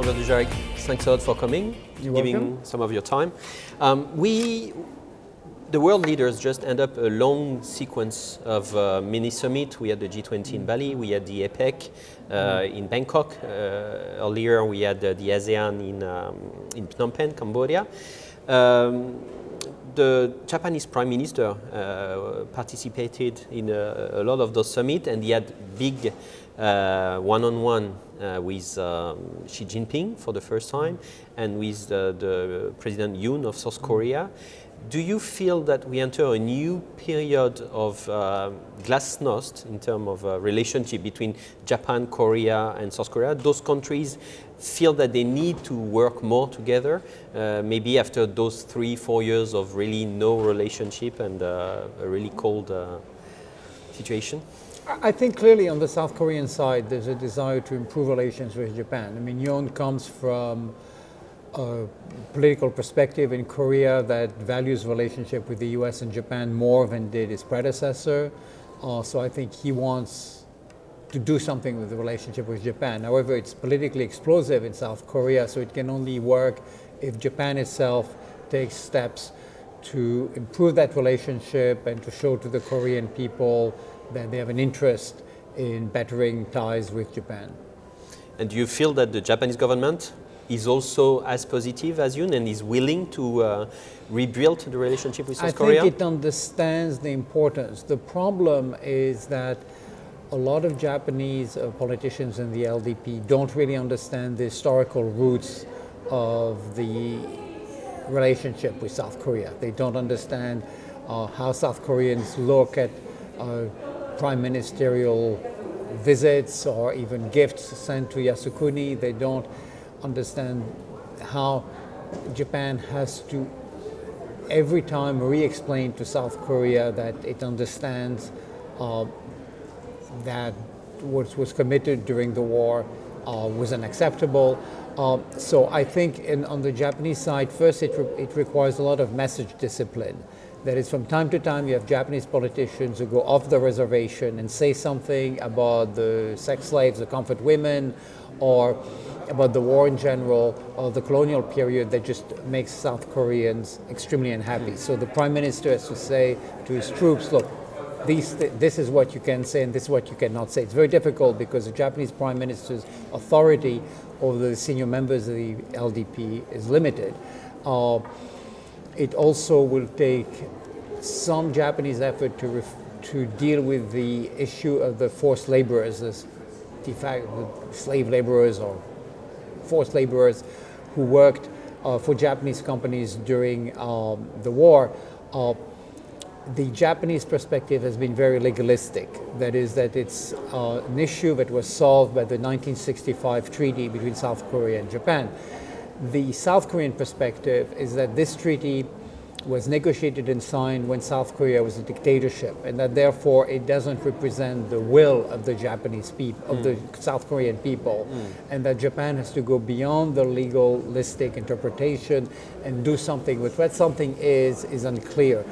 Robert Dujarric, thanks a lot for coming, You're giving welcome. some of your time. The world leaders just end up a long sequence of mini summit. We had the G20 in Bali, we had the APEC in Bangkok. Earlier we had the ASEAN in Phnom Penh, Cambodia. The Japanese Prime Minister participated in a lot of those summits, and he had big one-on-one with Xi Jinping for the first time, and with the President Yoon of South Korea. Do you feel that we enter a new period of glasnost in terms of relationship between Japan, Korea, and South Korea? Those countries feel that they need to work more together, maybe after those 3-4 years of really no relationship and a really cold situation? I think clearly on the South Korean side, there's a desire to improve relations with Japan. I mean, Yoon comes from a political perspective in Korea that values relationship with the US and Japan more than did his predecessor. So I think he wants to do something with the relationship with Japan. However, it's politically explosive in South Korea, so it can only work if Japan itself takes steps to improve that relationship and to show to the Korean people that they have an interest in bettering ties with Japan. And do you feel that the Japanese government is also as positive as Yoon and is willing to rebuild the relationship with South Korea? I think it understands the importance. The problem is that a lot of Japanese politicians in the LDP don't really understand the historical roots of the relationship with South Korea. They don't understand how South Koreans look at prime ministerial visits or even gifts sent to Yasukuni. They don't understand how Japan has to every time re-explain to South Korea that it understands that what was committed during the war was unacceptable. So I think on the Japanese side, first it requires a lot of message discipline. That is, from time to time you have Japanese politicians who go off the reservation and say something about the sex slaves, the comfort women, or about the war in general, or the colonial period that just makes South Koreans extremely unhappy. So the Prime Minister has to say to his troops, look, this is what you can say and this is what you cannot say. It's very difficult because the Japanese Prime Minister's authority over the senior members of the LDP is limited. It also will take some Japanese effort to deal with the issue of the forced laborers, de facto slave laborers or forced laborers who worked for Japanese companies during the war. The Japanese perspective has been very legalistic. That is, that it's an issue that was solved by the 1965 treaty between South Korea and Japan. The South Korean perspective is that this treaty was negotiated and signed when South Korea was a dictatorship, and that therefore it doesn't represent the will of the Japanese people, of the South Korean people, and that Japan has to go beyond the legalistic interpretation and do something with what something is unclear.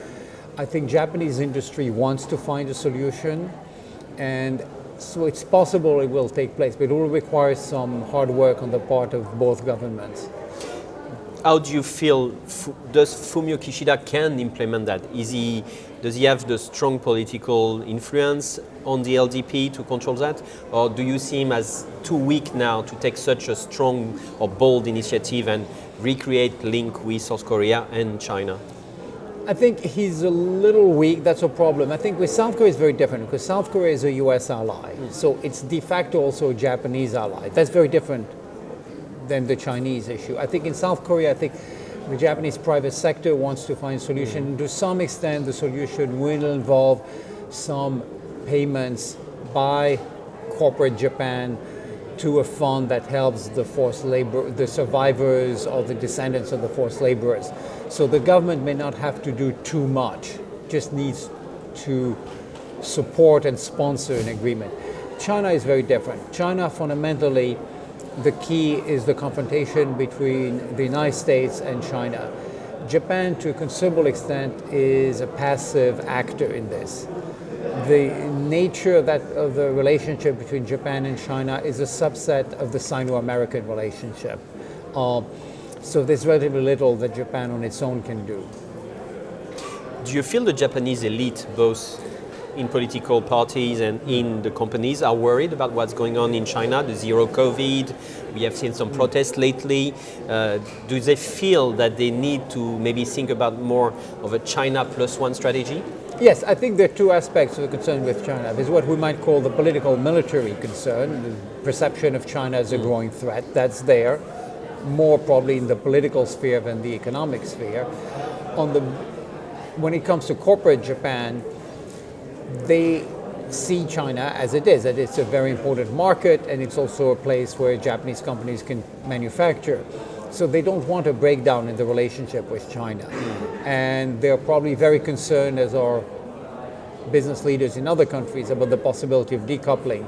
I think Japanese industry wants to find a solution, and so it's possible it will take place, but it will require some hard work on the part of both governments. How do you feel, does Fumio Kishida can implement that? Does he have the strong political influence on the LDP to control that? Or do you see him as too weak now to take such a strong or bold initiative and recreate link with South Korea and China? I think he's a little weak, that's a problem. I think with South Korea it's very different because South Korea is a US ally. So it's de facto also a Japanese ally. That's very different than the Chinese issue. I think in South Korea, I think the Japanese private sector wants to find a solution. To some extent, the solution will involve some payments by corporate Japan to a fund that helps the forced labor, the survivors or the descendants of the forced laborers. So the government may not have to do too much, just needs to support and sponsor an agreement. China is very different. China fundamentally, the key is the confrontation between the United States and China. Japan, to a considerable extent, is a passive actor in this. The nature of the relationship between Japan and China is a subset of the Sino-American relationship. So there's relatively little that Japan on its own can do. Do you feel the Japanese elite, both in political parties and in the companies, are worried about what's going on in China, the zero COVID? We have seen some protests lately. Do they feel that they need to maybe think about more of a China plus one strategy? Yes, I think there are two aspects of the concern with China. There's what we might call the political military concern, the perception of China as a growing threat. That's there, more probably in the political sphere than the economic sphere. When it comes to corporate Japan, they see China as it is, that it's a very important market and it's also a place where Japanese companies can manufacture. So they don't want a breakdown in the relationship with China. And they're probably very concerned, as are business leaders in other countries, about the possibility of decoupling.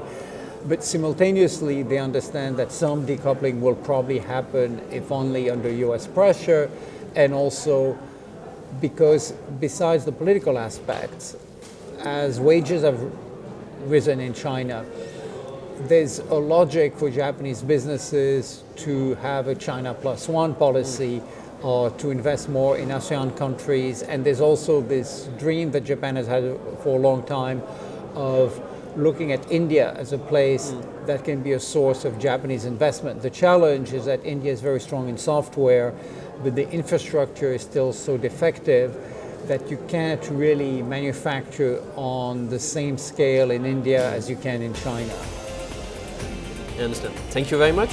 But simultaneously, they understand that some decoupling will probably happen, if only under US pressure, and also because besides the political aspects, as wages have risen in China, there's a logic for Japanese businesses to have a China plus one policy or to invest more in ASEAN countries. And there's also this dream that Japan has had for a long time of looking at India as a place that can be a source of Japanese investment. The challenge is that India is very strong in software, but the infrastructure is still so defective that you can't really manufacture on the same scale in India as you can in China. I understand. Thank you very much.